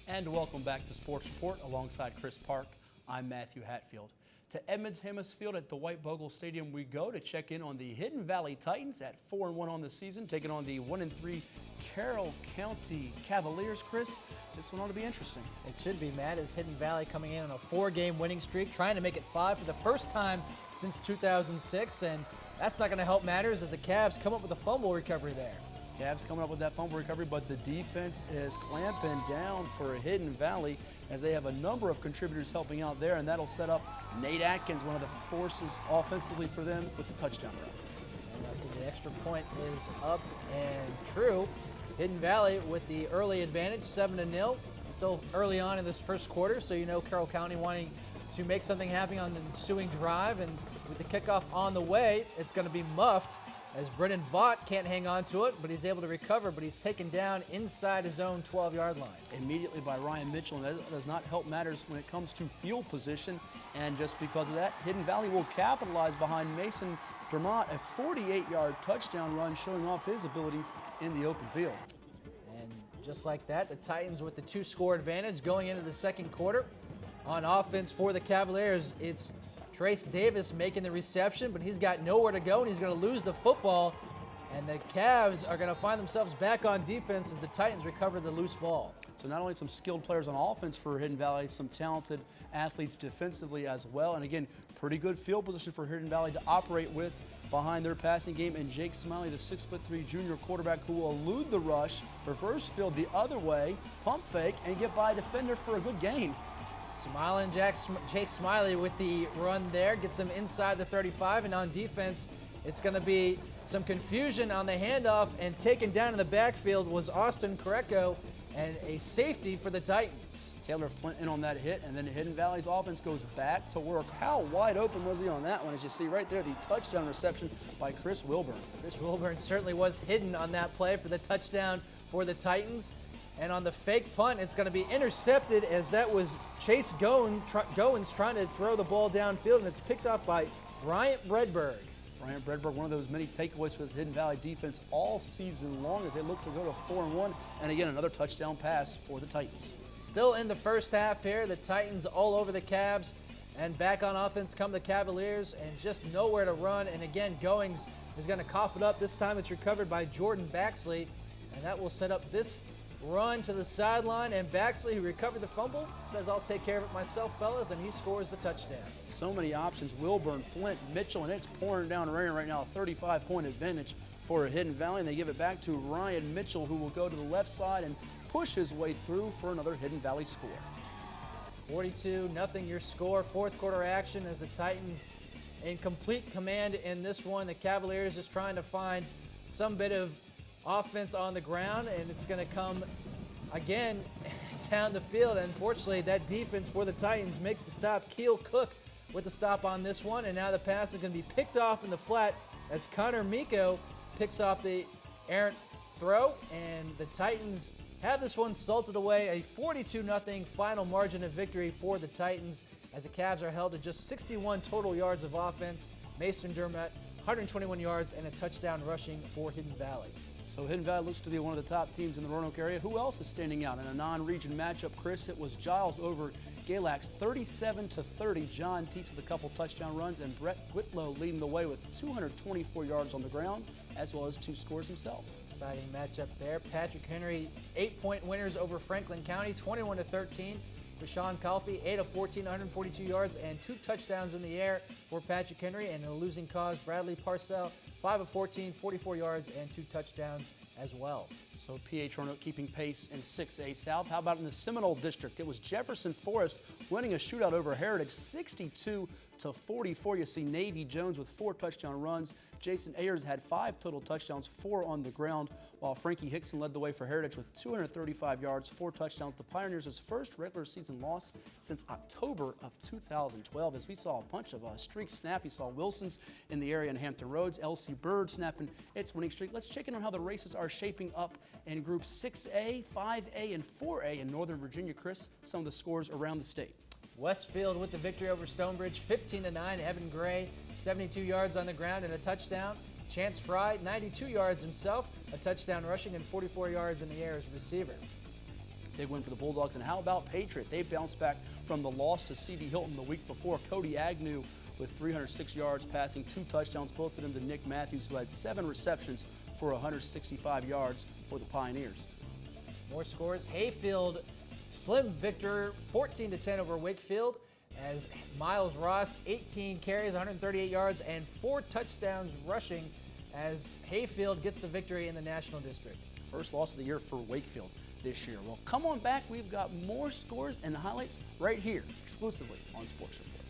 And welcome back to Sports Report alongside Chris Park. I'm Matthew Hatfield. To Edmonds-Hammes Field at Dwight Bogle Stadium we go to check in on the Hidden Valley Titans at 4-1 on the season, taking on the 1-3 Carroll County Cavaliers. Chris, this one ought to be interesting. It should be, Matt, as Hidden Valley coming in on a 4-game winning streak, trying to make it 5 for the first time since 2006, and that's not going to help matters as the Cavs come up with a fumble recovery there. Cavs coming up with that fumble recovery, but the defense is clamping down for Hidden Valley as they have a number of contributors helping out there, and that'll set up Nate Atkins, one of the forces offensively for them, with the touchdown run. And the extra point is up and true. Hidden Valley with the early advantage, 7-0. Still early on in this first quarter, so you know Carroll County wanting to make something happen on the ensuing drive, and with the kickoff on the way, it's going to be muffed as Brennan Vaught can't hang on to it, but he's able to recover, but he's taken down inside his own 12-yard line. Immediately by Ryan Mitchell, and that does not help matters when it comes to field position, and just because of that, Hidden Valley will capitalize behind Mason Dermott, a 48-yard touchdown run showing off his abilities in the open field. And just like that, the Titans with the 2-score advantage going into the second quarter. On offense for the Cavaliers, it's Trace Davis making the reception, but he's got nowhere to go, and he's going to lose the football. And the Cavs are going to find themselves back on defense as the Titans recover the loose ball. So not only some skilled players on offense for Hidden Valley, some talented athletes defensively as well. And again, pretty good field position for Hidden Valley to operate with behind their passing game. And Jake Smiley, the 6'3" junior quarterback who will elude the rush, reverse field the other way, pump fake, and get by a defender for a good gain. Smiling Jake Smiley with the run there, gets him inside the 35, and on defense, it's going to be some confusion on the handoff, and taken down in the backfield was Austin Correco, and a safety for the Titans. Taylor Flint in on that hit, and then Hidden Valley's offense goes back to work. How wide open was he on that one? As you see right there, the touchdown reception by Chris Wilburn. Chris Wilburn certainly was hidden on that play for the touchdown for the Titans. And on the fake punt, it's going to be intercepted, as that was Chase Goins trying to throw the ball downfield, and it's picked off by Bryant Bredberg. Bryant Bredberg, one of those many takeaways for this Hidden Valley defense all season long as they look to go to 4-1. And again, another touchdown pass for the Titans. Still in the first half here, the Titans all over the Cavs, and back on offense come the Cavaliers, and just nowhere to run. And again, Goings is going to cough it up. This time it's recovered by Jordan Baxley, and that will set up this run to the sideline, and Baxley, who recovered the fumble, says, "I'll take care of it myself, fellas," and he scores the touchdown. So many options: Wilburn, Flint, Mitchell, and it's pouring down rain right now. A 35-point advantage for Hidden Valley, and they give it back to Ryan Mitchell, who will go to the left side and push his way through for another Hidden Valley score. 42-0 your score. Fourth quarter action as the Titans in complete command in this one. The Cavaliers just trying to find some bit of offense on the ground, and it's going to come again down the field. Unfortunately, that defense for the Titans makes the stop. Keel Cook with the stop on this one, and now the pass is going to be picked off in the flat as Connor Miko picks off the errant throw, and the Titans have this one salted away. A 42-0 final margin of victory for the Titans as the Cavs are held to just 61 total yards of offense. Mason Dermott, 121 yards and a touchdown rushing for Hidden Valley. So Hidden Valley looks to be one of the top teams in the Roanoke area. Who else is standing out in a non-region matchup, Chris? It was Giles over Galax, 37-30. John Teets with a couple touchdown runs, and Brett Whitlow leading the way with 224 yards on the ground, as well as 2 scores himself. Exciting matchup there. Patrick Henry, 8-point winners over Franklin County, 21-13. Rashawn Coffey, 8 of 14, 142 yards, and 2 touchdowns in the air for Patrick Henry. And in a losing cause, Bradley Parcell, 5 of 14, 44 yards, and 2 touchdowns as well. So PH Roanoke keeping pace in 6A South. How about in the Seminole District? It was Jefferson Forest winning a shootout over Heritage, 62-44. You see Navy Jones with 4 touchdown runs. Jason Ayers had 5 total touchdowns, 4 on the ground, while Frankie Hickson led the way for Heritage with 235 yards, 4 touchdowns. The Pioneers' first regular season loss since October of 2012. As we saw a bunch of streaks snap. You saw Wilson's in the area in Hampton Roads, LC Bird snapping its winning streak. Let's check in on how the races are shaping up in Group 6A, 5A, and 4A in Northern Virginia. Chris, some of the scores around the state. Westfield with the victory over Stonebridge, 15-9. Evan Gray, 72 yards on the ground and a touchdown. Chance Fry, 92 yards himself, a touchdown rushing, and 44 yards in the air as receiver. Big win for the Bulldogs. And how about Patriot? They bounced back from the loss to C.D. Hilton the week before. Cody Agnew with 306 yards, passing 2 touchdowns, both of them to Nick Matthews, who had 7 receptions for 165 yards for the Pioneers. More scores. Hayfield, slim victor, 14-10 over Wakefield, as Miles Ross, 18 carries, 138 yards, and 4 touchdowns rushing, as Hayfield gets the victory in the National District. First loss of the year for Wakefield this year. Well, come on back. We've got more scores and highlights right here, exclusively on Sports Report.